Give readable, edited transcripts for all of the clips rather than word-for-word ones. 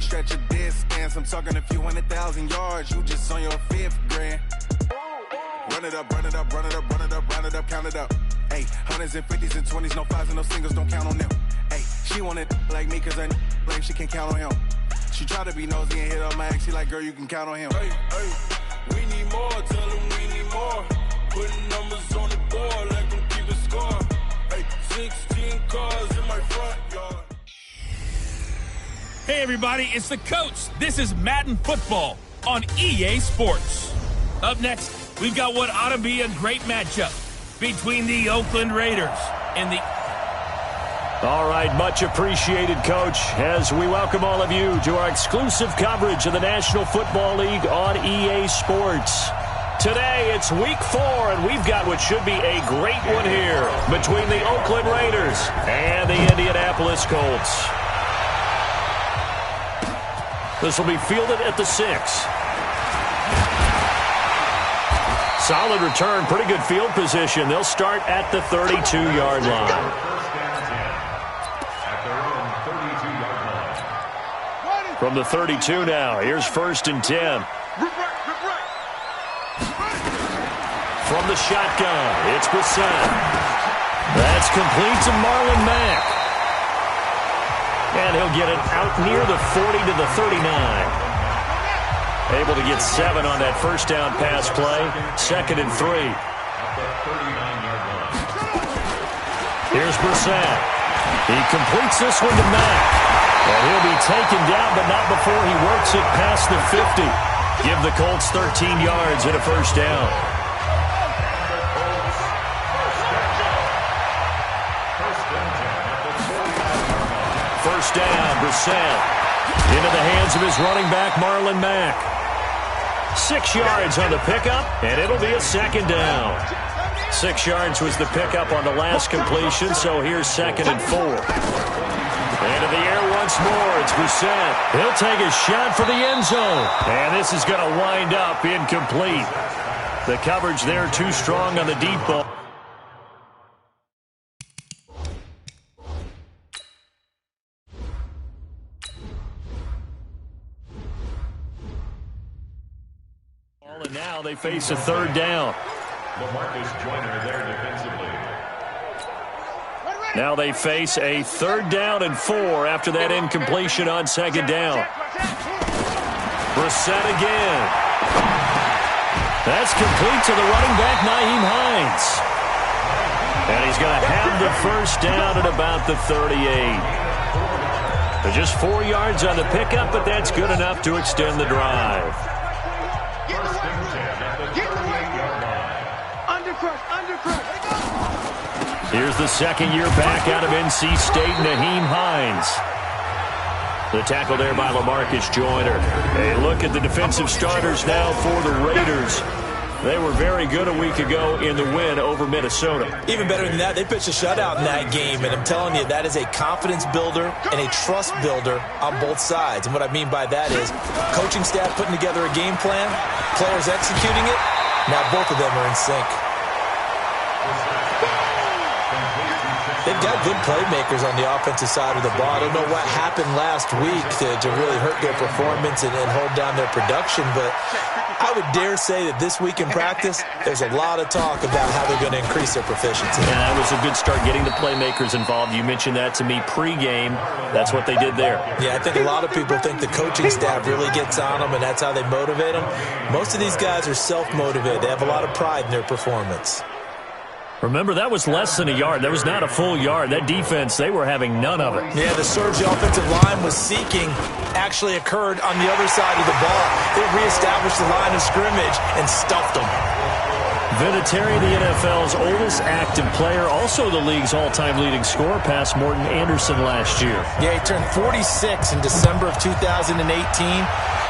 Shorty stretch a distance. I'm talking a few 100,000 yards. You just on your 5th grand. Run it up, run it up, run it up, run it up, run it up, count it up. Hey, hundreds and 50s and 20s, no 5s and no singles, don't count on them. Hey, she want it like me cause her lame, she can't count on him. She try to be nosy and hit up my ex, she like, girl, you can count on him. Hey, hey, we need more, tell them we need more. Putting numbers on the board, let them keep it score. Hey, 16 cars in my front yard. Hey everybody, it's the coach. This is Madden Football on EA Sports. Up next, we've got what ought to be a great matchup between the Oakland Raiders and the... All right, much appreciated, Coach, as we welcome all of you to our exclusive coverage of the National Football League on EA Sports. Today, it's Week 4, and we've got what should be a great one here between the Oakland Raiders and the Indianapolis Colts. This will be fielded at the 6. Solid return, pretty good field position. They'll start at the 32-yard line. From the 32 now, here's 1st and 10. From the shotgun, it's Brissett. That's complete to Marlon Mack. And he'll get it out near the 40 to the 39. Able to get 7 on that first down pass play. 2nd and 3. Here's Brissett. He completes this one to Mack. And he'll be taken down, but not before he works it past the 50. Give the Colts 13 yards and a first down. First down, Brissett. Into the hands of his running back, Marlon Mack. 6 yards on the pickup, and it'll be a 2nd down. 6 yards was the pickup on the last completion, so here's 2nd and 4. Into the air once more, it's Brissett. He'll take a shot for the end zone, and this is going to wind up incomplete. The coverage there too strong on the deep ball. And now they face a 3rd down. LaMarcus Joyner there defensively. Now they face a 3rd down and 4 after that incompletion on 2nd down. Brissett again. That's complete to the running back, Nyheim Hines. And he's going to have the first down at about the 38. Just 4 yards on the pickup, but that's good enough to extend the drive. Here's the 2nd-year back out of NC State, Nyheim Hines. The tackle there by LaMarcus Joyner. A look at the defensive starters now for the Raiders. They were very good a week ago in the win over Minnesota. Even better than that, they pitched a shutout in that game, and I'm telling you, that is a confidence builder and a trust builder on both sides. And what I mean by that is coaching staff putting together a game plan, players executing it. Now both of them are in sync. They've got good playmakers on the offensive side of the ball. I don't know what happened last week to really hurt their performance and hold down their production, but I would dare say that this week in practice, there's a lot of talk about how they're going to increase their proficiency. Yeah, that was a good start getting the playmakers involved. You mentioned that to me pregame. That's what they did there. Yeah, I think a lot of people think the coaching staff really gets on them, and that's how they motivate them. Most of these guys are self-motivated. They have a lot of pride in their performance. Remember, that was less than a yard. That was not a full yard. That defense, they were having none of it. Yeah, the surge the offensive line was seeking actually occurred on the other side of the ball. They reestablished the line of scrimmage and stuffed them. Vinatieri, the NFL's oldest active player, also the league's all-time leading scorer, past Morton Anderson last year. Yeah, he turned 46 in December of 2018.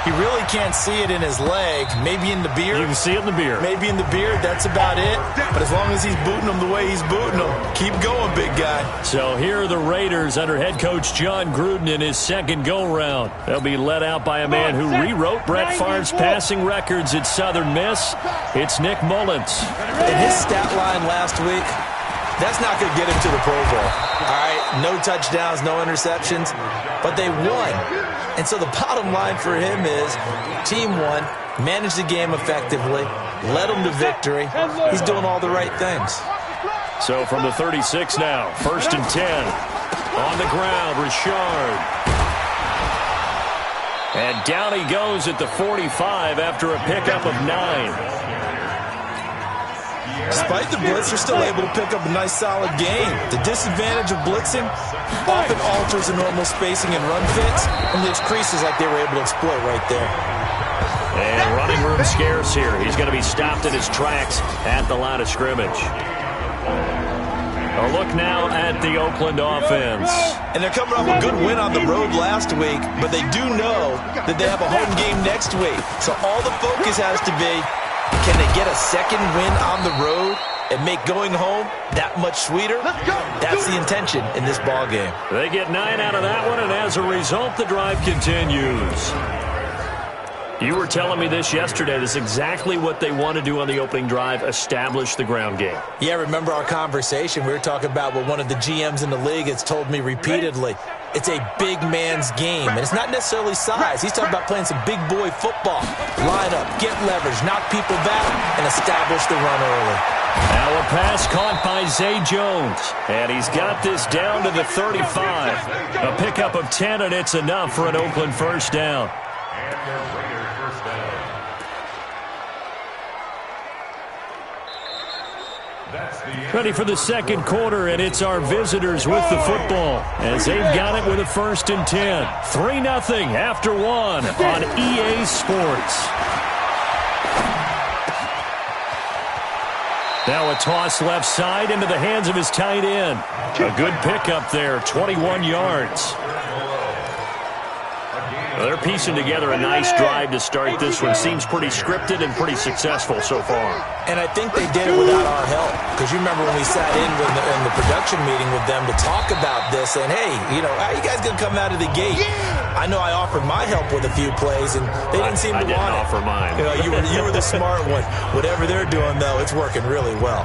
He really can't see it in his leg. Maybe in the beard. You can see it in the beard. Maybe in the beard. That's about it. But as long as he's booting them the way he's booting them, keep going, big guy. So here are the Raiders under head coach John Gruden in his second go-round. They'll be led out by a man who rewrote Brett Favre's passing records at Southern Miss. It's Nick Mullins. In his stat line last week, That's not going to get him to the Pro Bowl. All right, no touchdowns, no interceptions, but they won. And so the bottom line for him is team won, managed the game effectively, led them to victory. He's doing all the right things. So from the 36 now, 1st and 10. On the ground, Richard. And down he goes at the 45 after a pickup of 9. Despite the blitz, they're still able to pick up a nice, solid game. The disadvantage of blitzing often alters the normal spacing and run fits and leaves creases like they were able to exploit right there. And running room scarce here. He's going to be stopped in his tracks at the line of scrimmage. A look now at the Oakland offense. And they're coming off a good win on the road last week, but they do know that they have a home game next week. So all the focus has to be, can they get a second win on the road and make going home that much sweeter? That's the intention in this ball game. They get 9 out of that one, and as a result, the drive continues. You were telling me this yesterday. This is exactly what they want to do on the opening drive, establish the ground game. Yeah, remember our conversation? We were talking about what one of the GMs in the league has told me repeatedly. It's a big man's game, and it's not necessarily size. He's talking about playing some big boy football. Line up, get leverage, knock people back, and establish the run early. Now a pass caught by Zay Jones, and he's got this down to the 35. A pickup of 10, and it's enough for an Oakland first down. Ready for the second quarter, and it's our visitors with the football as they've got it with a 1st and 10. 3-0 after 1 on EA Sports. Now a toss left side into the hands of his tight end. A good pickup there, 21 yards. Well, they're piecing together a nice drive to start this one. Seems pretty scripted and pretty successful so far. And I think they did it without our help. Because you remember when we sat in the production meeting with them to talk about this, and hey, you know, how are you guys going to come out of the gate? Yeah. I know I offered my help with a few plays, and they didn't seem to want it. I didn't offer mine. You know, you were the smart one. Whatever they're doing, though, it's working really well.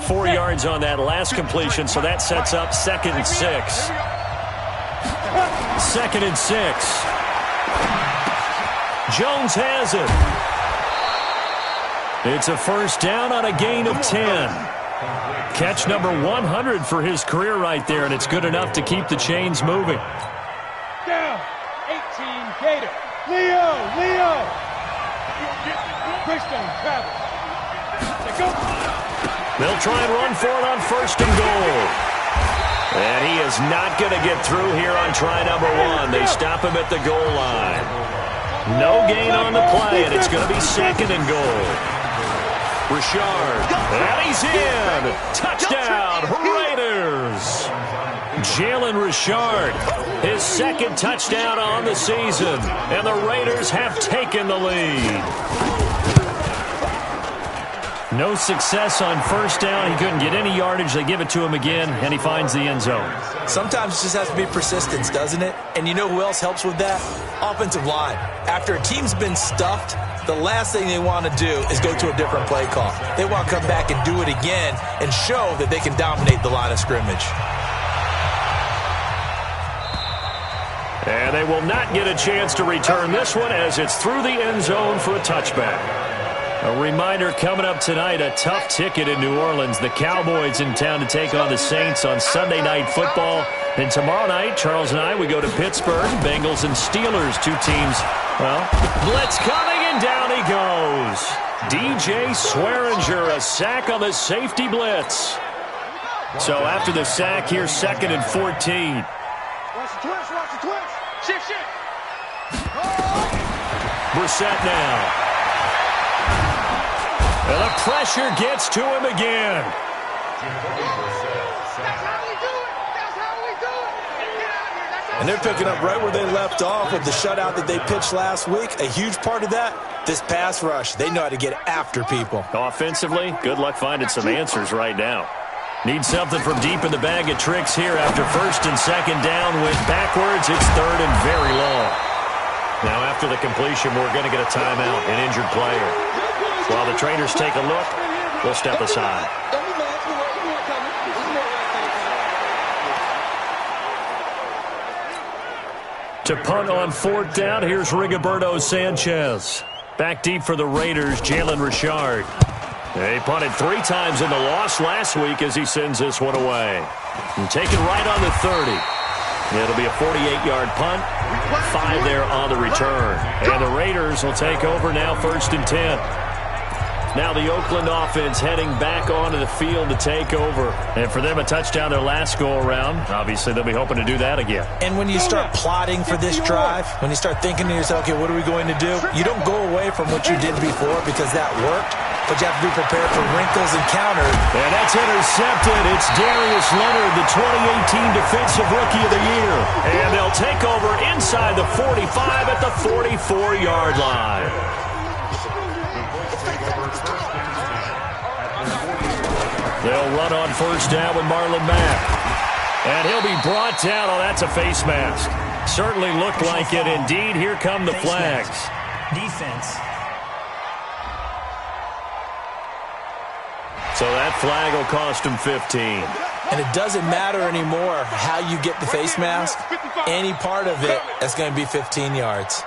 Four yards on that last completion, so that sets up 2nd and 6. 2nd and 6. Jones has it. It's a first down on a gain of 10. Catch number 100 for his career right there, and it's good enough to keep the chains moving. Down, 18, Gator. Leo. Bridgestone, travel. Go. They'll try and run for it on 1st and goal. And he is not going to get through here on try number 1. They stop him at the goal line. No gain on the play, and it's going to be 2nd and goal. Richard, and he's in. Touchdown, Raiders. Jalen Richard, his 2nd touchdown on the season, and the Raiders have taken the lead. No success on 1st down. He couldn't get any yardage. They give it to him again, and he finds the end zone. Sometimes it just has to be persistence, doesn't it? And you know who else helps with that? Offensive line. After a team's been stuffed, the last thing they want to do is go to a different play call. They want to come back and do it again and show that they can dominate the line of scrimmage. And they will not get a chance to return this one as it's through the end zone for a touchback. A reminder coming up tonight, a tough ticket in New Orleans. The Cowboys in town to take on the Saints on Sunday Night Football. And tomorrow night, Charles and I, we go to Pittsburgh. Bengals and Steelers, two teams. Well, blitz coming, and down he goes. DJ Swearinger, a sack on the safety blitz. So after the sack, here's 2nd and 14. Watch the twist. Shift. Brissett now. And the pressure gets to him again. And they're picking up right where they left off with the shutout that they pitched last week. A huge part of that, this pass rush. They know how to get after people. Offensively, good luck finding some answers right now. Need something from deep in the bag of tricks here after 1st and 2nd down. Went backwards. It's 3rd and very long. Now after the completion, we're going to get a timeout, an injured player. While the trainers take a look, we'll step aside. To punt on 4th down, here's Rigoberto Sanchez. Back deep for the Raiders, Jalen Richard. They punted 3 times in the loss last week as he sends this one away. And taken right on the 30. It'll be a 48-yard punt, 5 there on the return. And the Raiders will take over now, 1st and 10. Now the Oakland offense heading back onto the field to take over. And for them, a touchdown their last go-around. Obviously, they'll be hoping to do that again. And when you start plotting for this drive, when you start thinking to yourself, okay, what are we going to do? You don't go away from what you did before because that worked, but you have to be prepared for wrinkles and counters. And that's intercepted. It's Darius Leonard, the 2018 Defensive Rookie of the Year. And they'll take over inside the 45 at the 44-yard line. They'll run on 1st down with Marlon Mack. And he'll be brought down. Oh, that's a face mask. Certainly looked like it. Indeed, here come the flags. Defense. So that flag will cost him 15. And it doesn't matter anymore how you get the face mask. Any part of it is going to be 15 yards.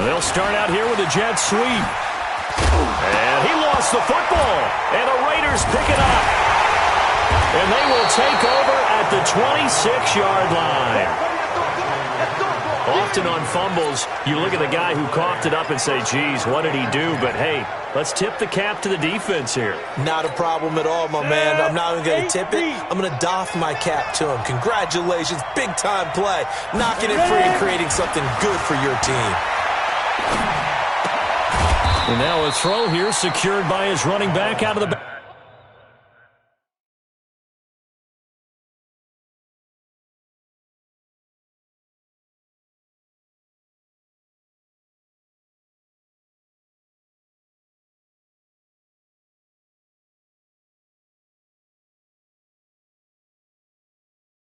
They'll start out here with a jet sweep. And he lost the football. And the Raiders pick it up. And they will take over at the 26-yard line. Often on fumbles, you look at the guy who coughed it up and say, geez, what did he do? But, hey, let's tip the cap to the defense here. Not a problem at all, my man. I'm not even going to tip it. I'm going to doff my cap to him. Congratulations. Big-time play. Knocking it free and creating something good for your team. And now a throw here secured by his running back out of the back.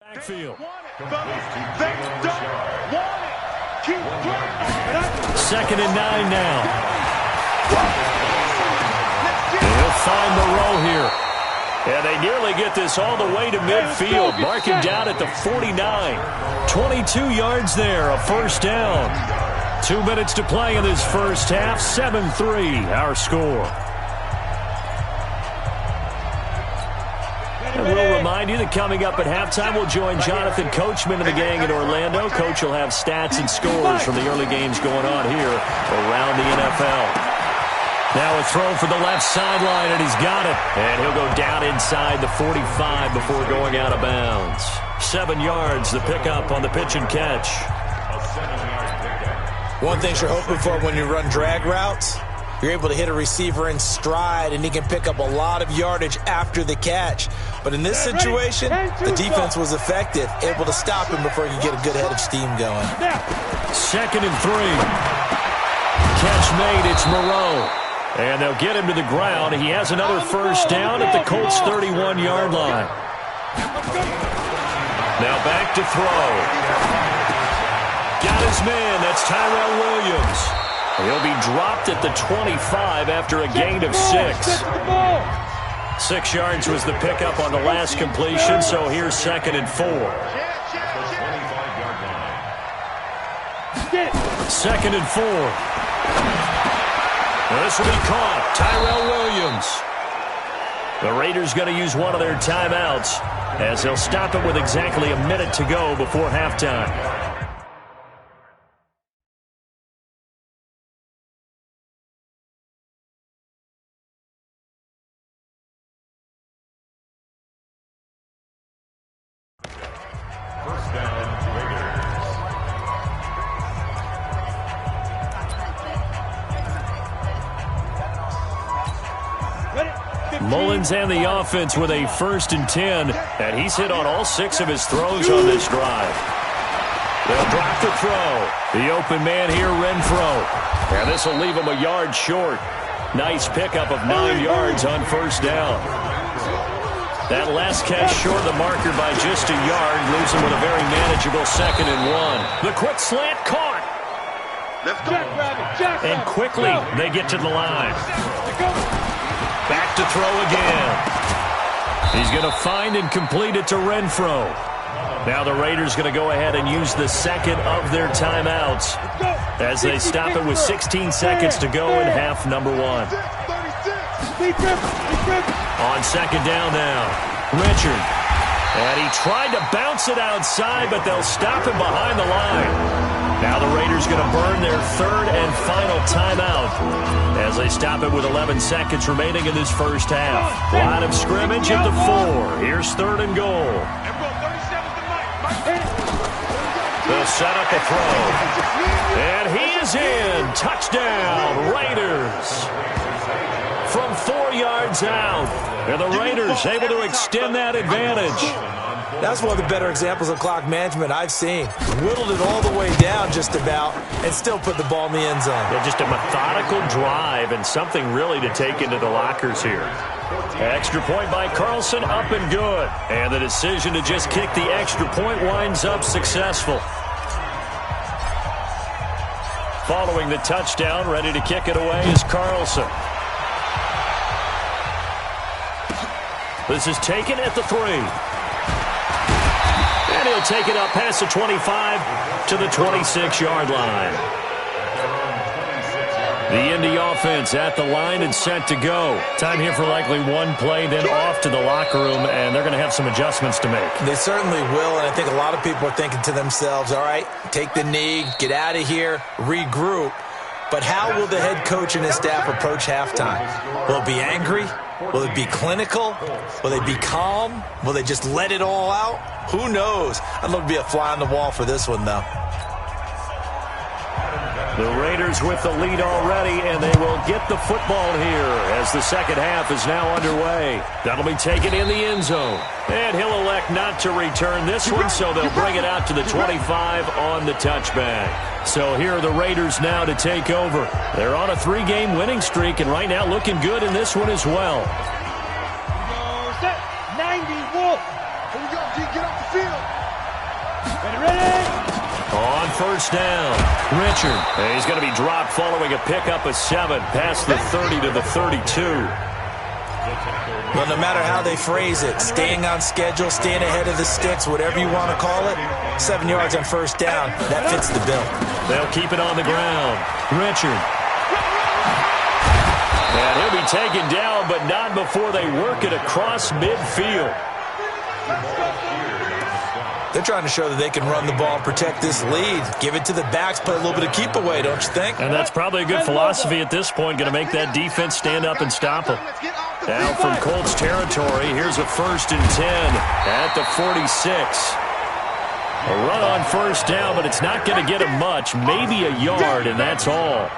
Backfield. 2nd and 9 now. He'll find Moreau here. And they nearly get this all the way to midfield, marking down at the 49. 22 yards there, a 1st down. 2 minutes to play in this first half, 7-3 our score. And we'll remind you that coming up at halftime, we'll join Jonathan Coachman of the gang in Orlando. Coach will have stats and scores from the early games going on here around the NFL. Now a throw for the left sideline, and he's got it. And he'll go down inside the 45 before going out of bounds. 7 yards, the pickup on the pitch and catch. One thing you're hoping for when you run drag routes, you're able to hit a receiver in stride, and he can pick up a lot of yardage after the catch. But in this situation, the defense was effective, able to stop him before he could get a good head of steam going. 2nd and 3. Catch made, it's Moreau. And they'll get him to the ground. He has another 1st down at the Colts' 31-yard line. Now back to throw. Got his man. That's Tyrell Williams. He'll be dropped at the 25 after a gain of 6. 6 yards was the pickup on the last completion, so here's 2nd and 4. 2nd and 4. Well, this will be caught. Tyrell Williams. The Raiders going to use one of their timeouts as they'll stop it with exactly a minute to go before halftime. First down, Raiders. Mullins and the offense with a 1st and 10, and he's hit on all 6 of his throws on this drive. They'll drop the throw. The open man here, Renfro. And this will leave him a yard short. Nice pickup of 9 yards on 1st down. That last catch short of the marker by just a yard, leaves him with a very manageable 2nd and 1. The quick slant caught. And quickly they get to the line. Back to throw again. He's going to find and complete it to Renfro. Now the Raiders going to go ahead and use the second of their timeouts as they stop it with 16 seconds to go in half number 1. On 2nd down now, Richard. And he tried to bounce it outside, but they'll stop him behind the line. Now the Raiders going to burn their 3rd and final timeout as they stop it with 11 seconds remaining in this first half. Line of scrimmage at the 4. Here's 3rd and goal. They'll set up a throw. And he is in. Touchdown, Raiders. From 4 yards out. And the Raiders able to extend that advantage. That's one of the better examples of clock management I've seen. Whittled it all the way down just about and still put the ball in the end zone. Yeah, just a methodical drive and something really to take into the lockers here. Extra point by Carlson, up and good. And the decision to just kick the extra point winds up successful. Following the touchdown, ready to kick it away is Carlson. This is taken at the 3. And he'll take it up past the 25 to the 26-yard line. The Indy offense at the line and set to go. Time here for likely one play, then off to the locker room, and they're going to have some adjustments to make. They certainly will, and I think a lot of people are thinking to themselves, all right, take the knee, get out of here, regroup. But how will the head coach and his staff approach halftime? Will it be angry? Will it be clinical? Will they be calm? Will they just let it all out? Who knows? I'd love to be a fly on the wall for this one, though. The Raiders with the lead already, and they will get the football here as the second half is now underway. That'll be taken in the end zone. And he'll elect not to return this one, so they'll bring it out to the 25 on the touchback. So here are the Raiders now to take over. They're on a 3-game winning streak, and right now looking good in this one as well. Set 90 Wolf. Here we go, G. Get off the field. Ready? On first down, Richard. And he's going to be dropped following a pickup of 7 past the 30 to the 32. Well, no matter how they phrase it, staying on schedule, staying ahead of the sticks, whatever you want to call it, 7 yards on first down, that fits the bill. They'll keep it on the ground. Richard. And he'll be taken down, but not before they work it across midfield. They're trying to show that they can run the ball and protect this lead. Give it to the backs, play a little bit of keep away, don't you think? And that's probably a good philosophy at this point, going to make that defense stand up and stop them. Now from Colts territory, here's a 1st and 10 at the 46. A run on first down, but it's not going to get him much, maybe a yard, and that's all.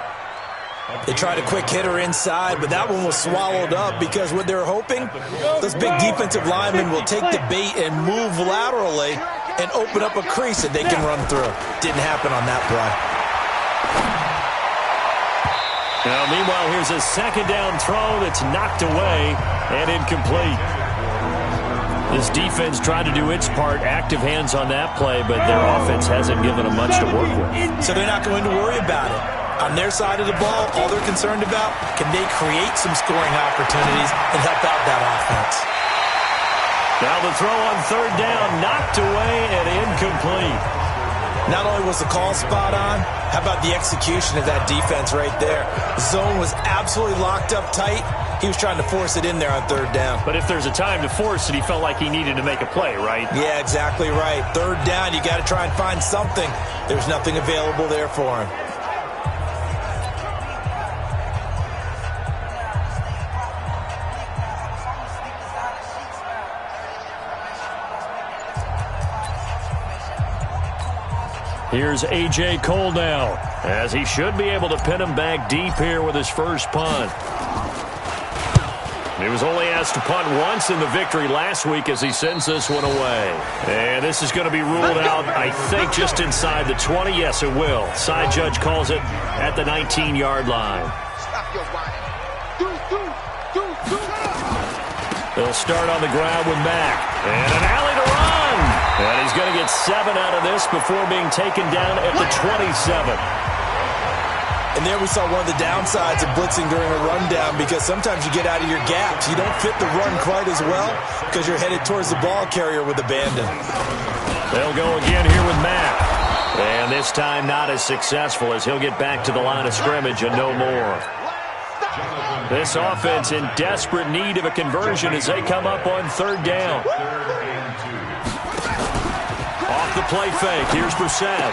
They tried a quick hitter inside, but that one was swallowed up because what they're hoping, those big defensive linemen will take the bait and move laterally and open up a crease that they can run through. Didn't happen on that play. Now, meanwhile, here's a 2nd down throw that's knocked away and incomplete. This defense tried to do its part, active hands on that play, but their offense hasn't given them much to work with. So they're not going to worry about it. On their side of the ball, all they're concerned about, can they create some scoring opportunities and help out that offense? Now the throw on 3rd down, knocked away and incomplete. Not only was the call spot on, how about the execution of that defense right there? The zone was absolutely locked up tight. He was trying to force it in there on 3rd down. But if there's a time to force it, he felt like he needed to make a play, right? Yeah, exactly right. 3rd down, you got to try and find something. There's nothing available there for him. Here's A.J. Cole now, as he should be able to pin him back deep here with his first punt. He was only asked to punt once in the victory last week as he sends this one away. And this is going to be ruled out, I think, just inside the 20. Yes, it will. Side judge calls it at the 19-yard line. They'll start on the ground with Mack. And an alley to run. And he's going to get 7 out of this before being taken down at the 27. And there we saw one of the downsides of blitzing during a rundown, because sometimes you get out of your gaps. You don't fit the run quite as well because you're headed towards the ball carrier with abandon. They'll go again here with Mack. And this time not as successful, as he'll get back to the line of scrimmage and no more. This offense in desperate need of a conversion as they come up on 3rd down. Off the play fake, here's Brissett.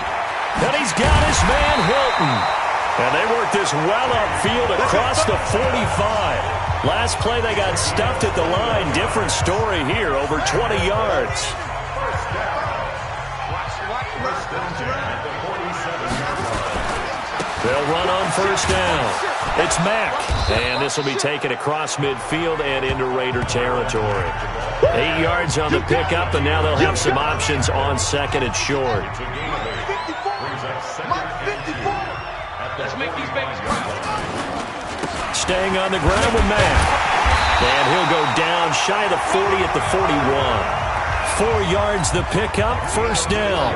And he's got his man Hilton. And they work this well upfield across the 45. Last play they got stuffed at the line. Different story here, over 20 yards. They'll run on 1st down. It's Mack. And this will be taken across midfield and into Raider territory. 8 yards on the pickup, and now they'll have some options on 2nd and short. Let's make these babies cry. Staying on the ground with Mack. And he'll go down shy of the 40 at the 41. 4 yards the pickup, 1st down.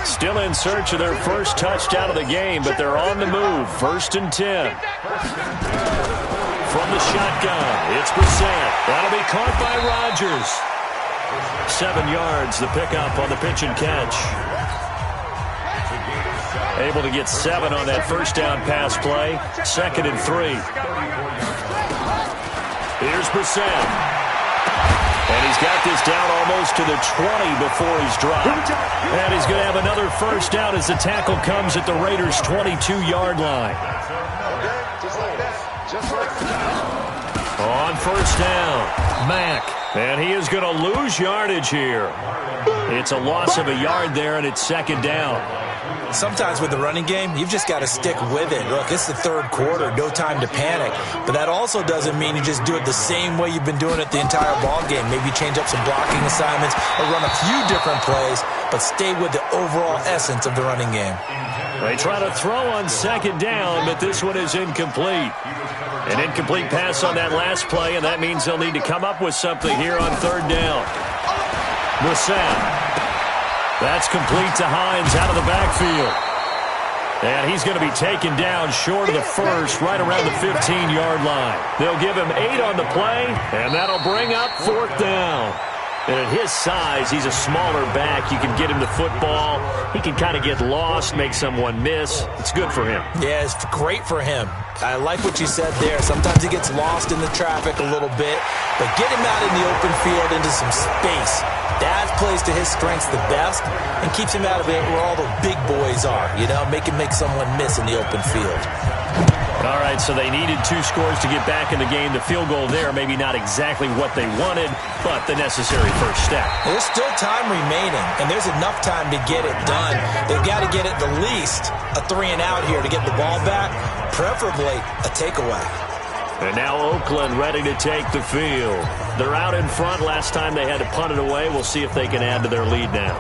Still in search of their first touchdown of the game, but they're on the move. 1st and 10. From the shotgun, it's Brissett. That'll be caught by Rodgers. 7 yards the pickup on the pitch and catch. Able to get 7 on that 1st down pass play. 2nd and 3. Here's Brissett. And he's got this down almost to the 20 before he's dropped. And he's going to have another 1st down as the tackle comes at the Raiders' 22-yard line. On 1st down, Mack. And he is going to lose yardage here. It's a loss of a yard there, and it's 2nd down. Sometimes with the running game, you've just got to stick with it. Look, it's the 3rd quarter, no time to panic. But that also doesn't mean you just do it the same way you've been doing it the entire ball game. Maybe change up some blocking assignments or run a few different plays, but stay with the overall essence of the running game. They try to throw on 2nd down, but this one is incomplete. An incomplete pass on that last play, and that means they'll need to come up with something here on 3rd down. Brissett. That's complete to Hines out of the backfield. And he's going to be taken down short of the 1st, right around the 15-yard line. They'll give him 8 on the play, and that'll bring up 4th down. And at his size, he's a smaller back. You can get him the football. He can kind of get lost, make someone miss. It's good for him. Yeah, it's great for him. I like what you said there. Sometimes he gets lost in the traffic a little bit, but get him out in the open field into some space. That plays to his strengths the best and keeps him out of it where all the big boys are, you know, make someone miss in the open field. All right, so they needed 2 scores to get back in the game. The field goal there, maybe not exactly what they wanted, but the necessary first step. There's still time remaining, and there's enough time to get it done. They've got to get at the least a 3-and-out here to get the ball back, preferably a takeaway. And now Oakland ready to take the field. They're out in front. Last time they had to punt it away. We'll see if they can add to their lead now.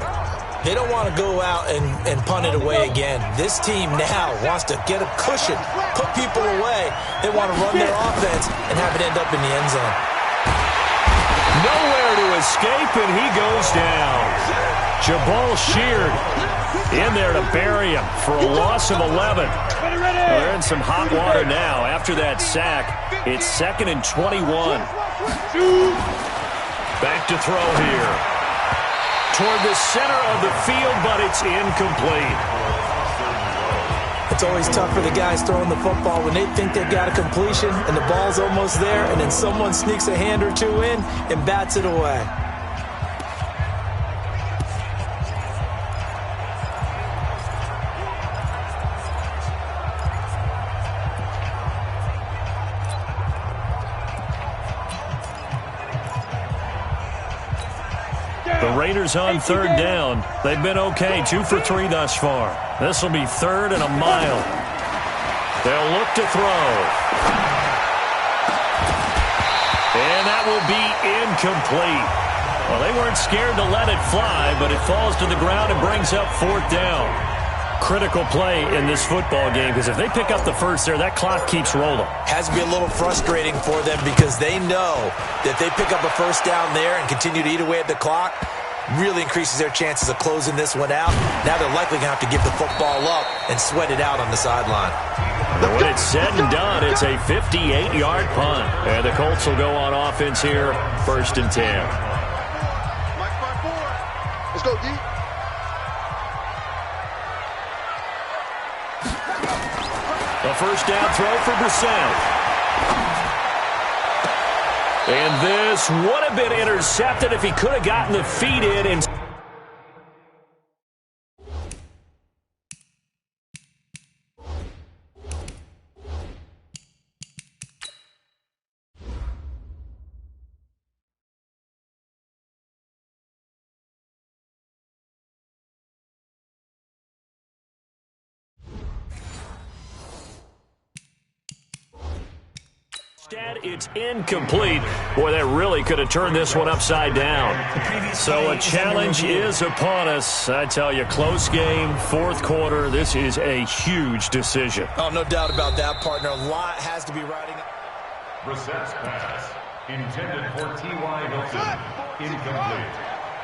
They don't want to go out and punt it away again. This team now wants to get a cushion, put people away. They want to run their offense and have it end up in the end zone. Nowhere to escape, and he goes down. Jabal Sheard in there to bury him for a loss of 11. They're in some hot water now. After that sack, it's 2nd and 21. Back to throw here. Toward the center of the field, but it's incomplete. It's always tough for the guys throwing the football when they think they've got a completion and the ball's almost there, and then someone sneaks a hand or 2 in and bats it away. The Raiders on 3rd down. They've been okay, 2 for 3 thus far. This will be 3rd and a mile. They'll look to throw. And that will be incomplete. Well, they weren't scared to let it fly, but it falls to the ground and brings up 4th down. critical play in this football game because if they pick up the first there, that clock keeps rolling. Has to be a little frustrating for them because they know that they pick up a first down there and continue to eat away at the clock, really increases their chances of closing this one out. Now they're likely going to have to give the football up and sweat it out on the sideline. But when it's said and done, it's a 58-yard punt. And the Colts will go on offense here, 1st and 10. Let's go, D. A first down throw for Brissett. And this would have been intercepted if he could have gotten the feet in. And it's incomplete. Boy, that really could have turned this one upside down. So a challenge is upon us. I tell you, close game, 4th quarter. This is a huge decision. Oh, no doubt about that, partner. A lot has to be riding. Brissett's pass, intended for T.Y. Hilton, incomplete.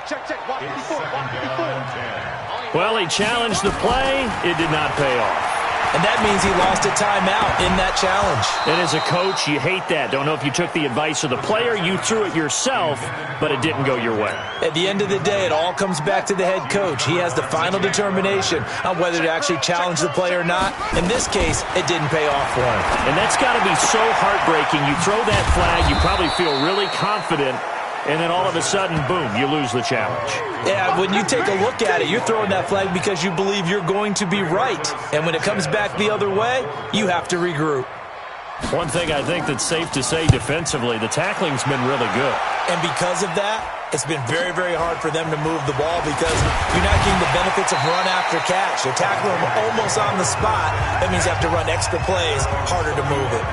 Check. Watch It's before. 2nd down and 10. Well, he challenged the play. It did not pay off. And that means he lost a timeout in that challenge. And as a coach, you hate that. Don't know if you took the advice of the player, you threw it yourself, but it didn't go your way. At the end of the day, it all comes back to the head coach. He has the final determination on whether to actually challenge the play or not. In this case, it didn't pay off for him. And that's got to be so heartbreaking. You throw that flag, you probably feel really confident, and then all of a sudden, boom, you lose the challenge. Yeah, when you take a look at it, you're throwing that flag because you believe you're going to be right. And when it comes back the other way, you have to regroup. One thing I think that's safe to say defensively, the tackling's been really good. And because of that, it's been very, very hard for them to move the ball because you're not getting the benefits of run after catch. You're tackling them almost on the spot. That means you have to run extra plays, harder to move it.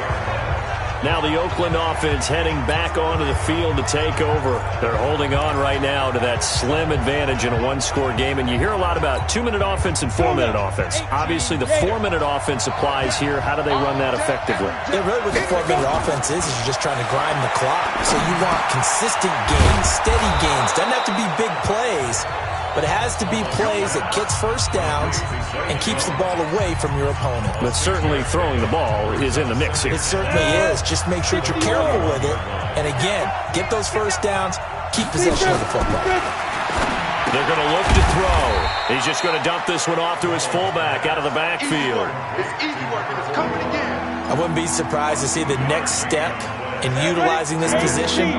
Now the Oakland offense heading back onto the field to take over. They're holding on right now to that slim advantage in a one-score game. And you hear a lot about 2-minute offense and 4-minute offense. Obviously, the 4-minute offense applies here. How do they run that effectively? Yeah, really what the 4-minute offense is you're just trying to grind the clock. So you want consistent gains, steady gains. Doesn't have to be big plays, but it has to be plays that gets first downs and keeps the ball away from your opponent. But certainly throwing the ball is in the mix here. It certainly is. Just make sure that you're careful with it. And again, get those first downs, keep possession of the football. They're going to look to throw. He's just going to dump this one off to his fullback out of the backfield. It's easy work. It's coming again. I wouldn't be surprised to see the next step in utilizing this position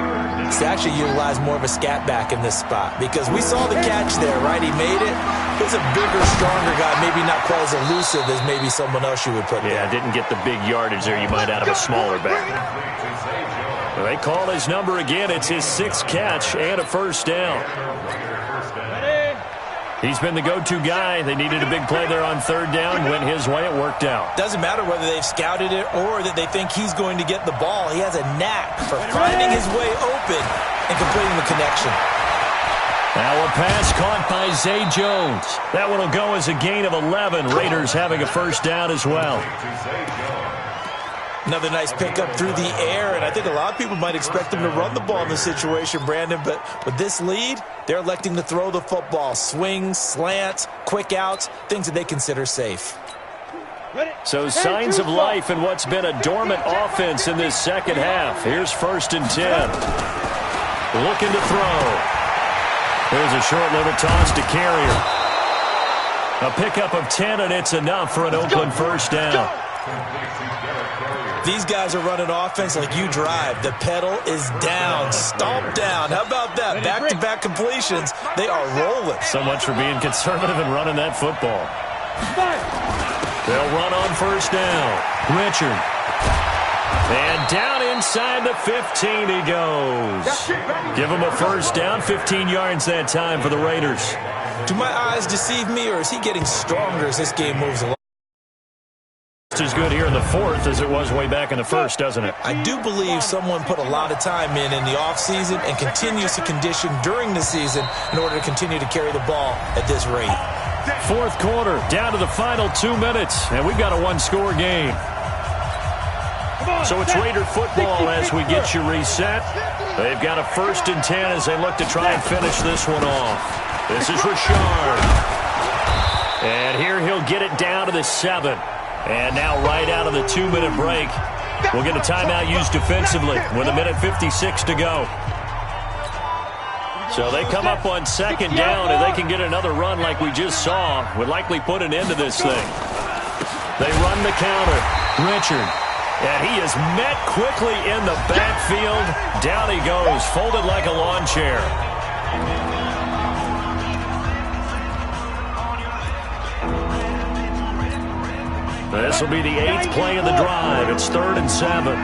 is to actually utilize more of a scat back in this spot. Because we saw the catch there, right? He made it. He's a bigger, stronger guy, maybe not quite as elusive as maybe someone else you would put there. Yeah, didn't get the big yardage there you might out of a smaller back. Well, they call his number again. It's his 6th catch and a first down. He's been the go-to guy. They needed a big play there on 3rd down. Went his way. It worked out. Doesn't matter whether they've scouted it or that they think he's going to get the ball. He has a knack for finding his way open and completing the connection. Now a pass caught by Zay Jones. That one will go as a gain of 11. Raiders having a first down as well. Another nice pickup through the air, and I think a lot of people might expect them to run the ball in this situation, Brandon, but with this lead, they're electing to throw the football. Swings, slants, quick outs, things that they consider safe. So signs of life in what's been a dormant offense in this second half. Here's 1st and 10. Looking to throw. There's a short little toss to Carrier. A pickup of 10, and it's enough for an Oakland first down. These guys are running offense like you drive. The pedal is down, stomp down. How about that? Back-to-back completions. They are rolling. So much for being conservative and running that football. They'll run on first down. Richard. And down inside the 15 he goes. Give him a first down, 15 yards that time for the Raiders. Do my eyes deceive me, or is he getting stronger as this game moves along? As good here in the 4th as it was way back in the 1st, doesn't it? I do believe someone put a lot of time in the offseason and continues to condition during the season in order to continue to carry the ball at this rate. Fourth quarter, down to the final 2 minutes, and we've got a one-score game. So it's Raider football as we get you reset. They've got a 1st and 10 as they look to try and finish this one off. This is Richard. And here he'll get it down to the 7. And now right out of the 2-minute break, we'll get a timeout used defensively with 1:56 to go. So they come up on 2nd down, and they can get another run like we just saw. Would likely put an end to this thing. They run the counter. Richard. And he is met quickly in the backfield. Down he goes, folded like a lawn chair. This will be the 8th play of the drive. It's 3rd and 7.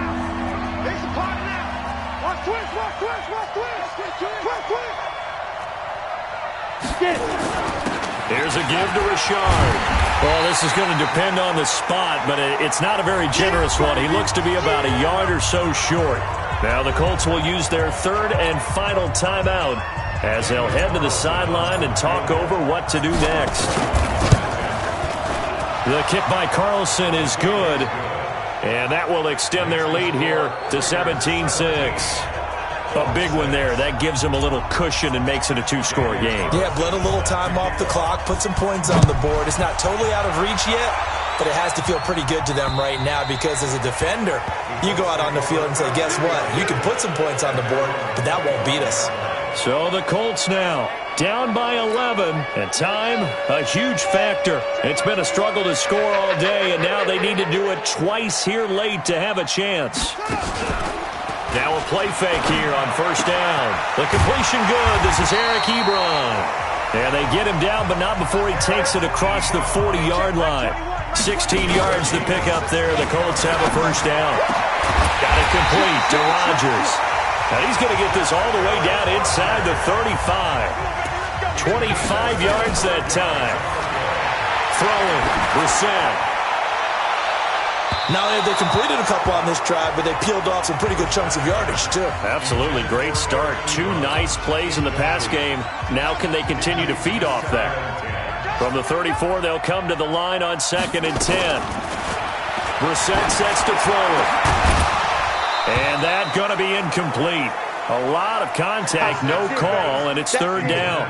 Here's a give to Richard. Well, this is going to depend on the spot, but it's not a very generous one. He looks to be about a yard or so short. Now the Colts will use their 3rd and final timeout as they'll head to the sideline and talk over what to do next. The kick by Carlson is good, and that will extend their lead here to 17-6. A big one there. That gives them a little cushion and makes it a 2-score game. Yeah, blend a little time off the clock, put some points on the board. It's not totally out of reach yet, but it has to feel pretty good to them right now because as a defender, you go out on the field and say, guess what? You can put some points on the board, but that won't beat us. So the Colts now down by 11, and time, a huge factor. It's been a struggle to score all day, and now they need to do it twice here late to have a chance. Now a play fake here on 1st down. The completion good. This is Eric Ebron. And they get him down, but not before he takes it across the 40-yard line. 16 yards to pick up there. The Colts have a 1st down. Got it complete to Rodgers. Now he's going to get this all the way down inside the 35. 25 yards that time. Throwing. Brissett. Not only have they completed a couple on this drive, but they peeled off some pretty good chunks of yardage, too. Absolutely. Great start. 2 nice plays in the pass game. Now can they continue to feed off that? From the 34, they'll come to the line on 2nd and 10. Brissett sets to throw it. And that going to be incomplete. A lot of contact, no call, and it's 3rd down.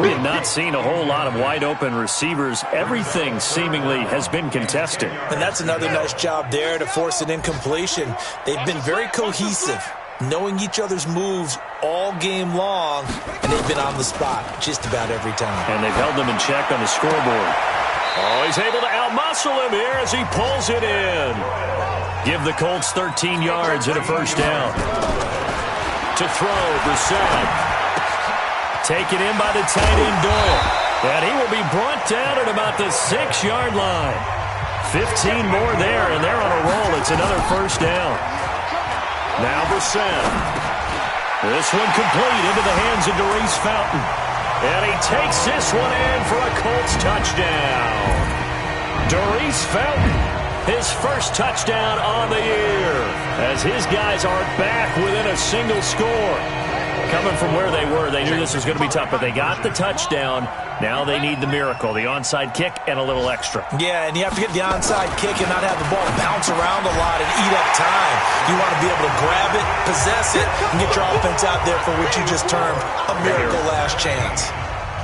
We have not seen a whole lot of wide-open receivers. Everything seemingly has been contested. And that's another nice job there to force an incompletion. They've been very cohesive, knowing each other's moves all game long, and they've been on the spot just about every time. And they've held them in check on the scoreboard. Oh, he's able to outmuscle him here as he pulls it in. Give the Colts 13 yards and a 1st down. To throw, Brissett. Taken in by the tight end Doyle. And he will be brought down at about the 6-yard line. 15 more there, and they're on a roll. It's another 1st down. Now Brissett. This one complete into the hands of Daurice Fountain. And he takes this one in for a Colts touchdown. Daurice Fountain. His 1st touchdown on the year as his guys are back within a single score. Coming from where they were, they knew this was going to be tough, but they got the touchdown. Now they need the miracle, the onside kick and a little extra. Yeah, and you have to get the onside kick and not have the ball bounce around a lot and eat up time. You want to be able to grab it, possess it, and get your offense out there for what you just termed a miracle last chance.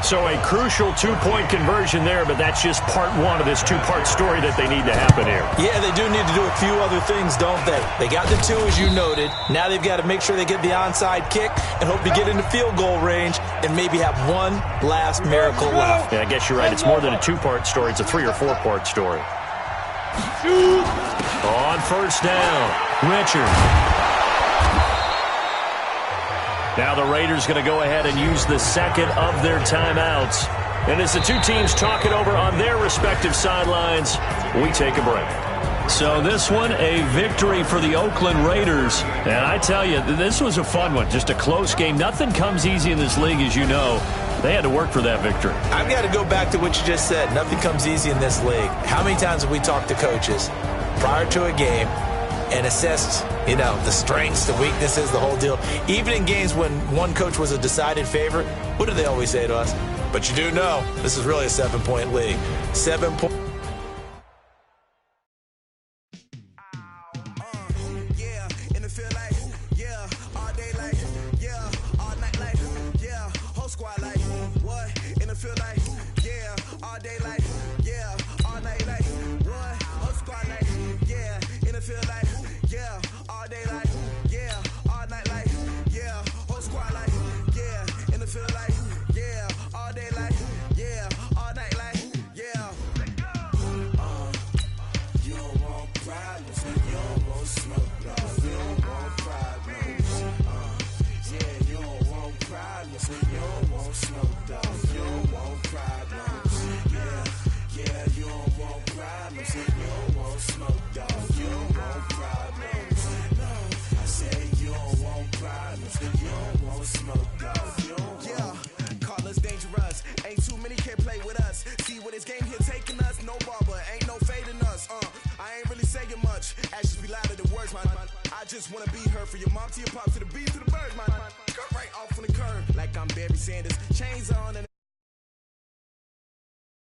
So a crucial 2-point conversion there, but that's just part 1 of this 2-part story that they need to happen here. Yeah, they do need to do a few other things, don't they? They got the 2, as you noted. Now they've got to make sure they get the onside kick and hope to get into field goal range and maybe have one last miracle left. Yeah, I guess you're right. It's more than a 2-part story. It's a 3- or 4-part story. On 1st down, Richard. Now the Raiders going to go ahead and use the 2nd of their timeouts. And as the 2 teams talk it over on their respective sidelines, we take a break. So this one, a victory for the Oakland Raiders. And I tell you, this was a fun one. Just a close game. Nothing comes easy in this league, as you know. They had to work for that victory. I've got to go back to what you just said. Nothing comes easy in this league. How many times have we talked to coaches prior to a game and assessed, the strengths, the weaknesses, the whole deal? Even in games when one coach was a decided favorite, what do they always say to us? But you do know this is really a 7-point league. 7 points. Just wanna be her, for your mom to your pop to the B to the birds, man. Cut right off on the curb like I'm Barry Sanders. Chains on and